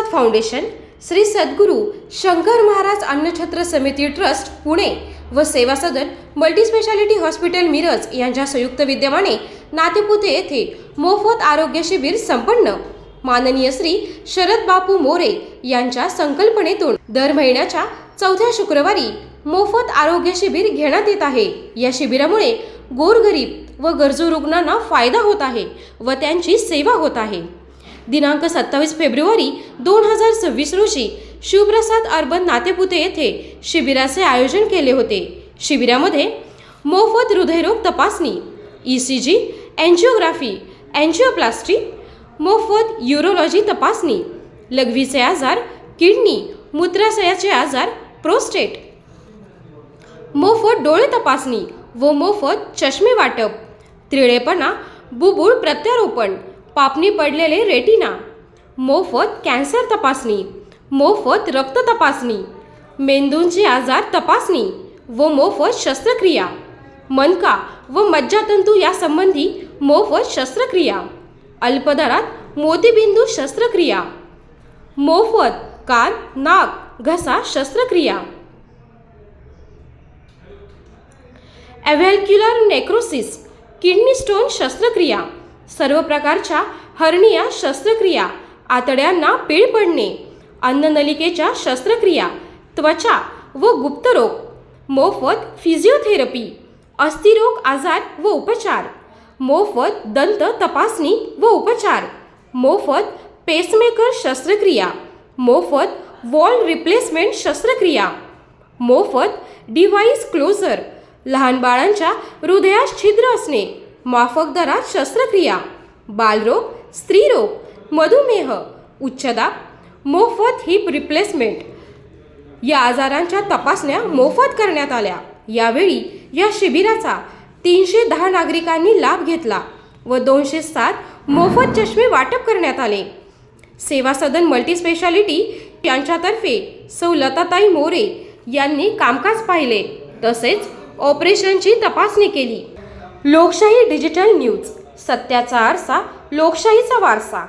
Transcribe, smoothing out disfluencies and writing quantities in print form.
Shivprasad foundation, Shri सद्गुरू शंकर महाराज अन्नछत्र समिती trust Pune व सेवा सदन मल्टीस्पेशालिटी हॉस्पिटल मिरज यांच्या संयुक्त विद्यमाने नातेपुते येथे मोफत आरोग्य शिबिर संपन्न. माननीय श्री शरद बापू मोरे यांच्या संकल्पनेतून दर महिन्याच्या चौथ्या शुक्रवारी मोफत आरोग्य शिबिर घेण्यात येत आहे. या शिबिरामुळे गोरगरीब व गरजू रुग्णांना फायदा होत आहे व त्यांची सेवा होत आहे. दिनांक 27 फेब्रुवारी 2026 रोजी शिवप्रसाद अर्बन नातेपुते येथे शिबिराचे आयोजन केले होते. शिबिरामध्ये मोफत हृदयरोग तपासणी, ECG, एंजिओग्राफी, एंजिओप्लास्टी, मोफत यूरोलॉजी तपासणी, लघवीचे आजार, किडनी, मूत्राशयाचे आजार, प्रोस्टेट, मोफत डोळे तपासणी व मोफत चष्मे वाटप, त्रिळेपणा, बुबुळ प्रत्यारोपण, पापणी पडलेले रेटिना, मोफत कॅन्सर तपासणी, मोफत रक्त तपासणी, मेंदूंचे आजार तपासणी व मोफत शस्त्रक्रिया, मनका व मज्जातंतू यासंबंधी मोफत शस्त्रक्रिया, अल्पदरात मोतीबिंदू शस्त्रक्रिया, मोफत कान, नाक, घसा शस्त्रक्रिया, ॲव्हॅल्क्युलर नेक्रोसिस, किडनी स्टोन शस्त्रक्रिया, सर्व प्रकारच्या हर्निया शस्त्रक्रिया, आतड्यांना पीळ पडणे, अन्ननलिकेच्या शस्त्रक्रिया, त्वचा व गुप्तरोग, मोफत फिजिओथेरपी, अस्थिरोग आजार व उपचार, मोफत दंत तपासणी व उपचार, मोफत पेसमेकर शस्त्रक्रिया, मोफत वॉल रिप्लेसमेंट शस्त्रक्रिया, मोफत डिव्हाइस क्लोजर, लहान बाळांच्या हृदयास छिद्र असणे, माफक दरात शस्त्रक्रिया, बालरोग, स्त्रीरोग, मधुमेह, उच्चदाब, मोफत हिप रिप्लेसमेंट या आजारांच्या तपासण्या मोफत करण्यात आल्या. यावेळी या शिबिराचा 310 नागरिकांनी लाभ घेतला व 207 मोफत चष्मे वाटप करण्यात आले. सेवा सदन मल्टीस्पेशालिटी यांच्यातर्फे सौ लताताई मोरे यांनी कामकाज पाहिले तसेच ऑपरेशनची तपासणी केली. लोकशाही डिजिटल न्यूज, सत्याचा आरसा, लोकशाहीचा वारसा.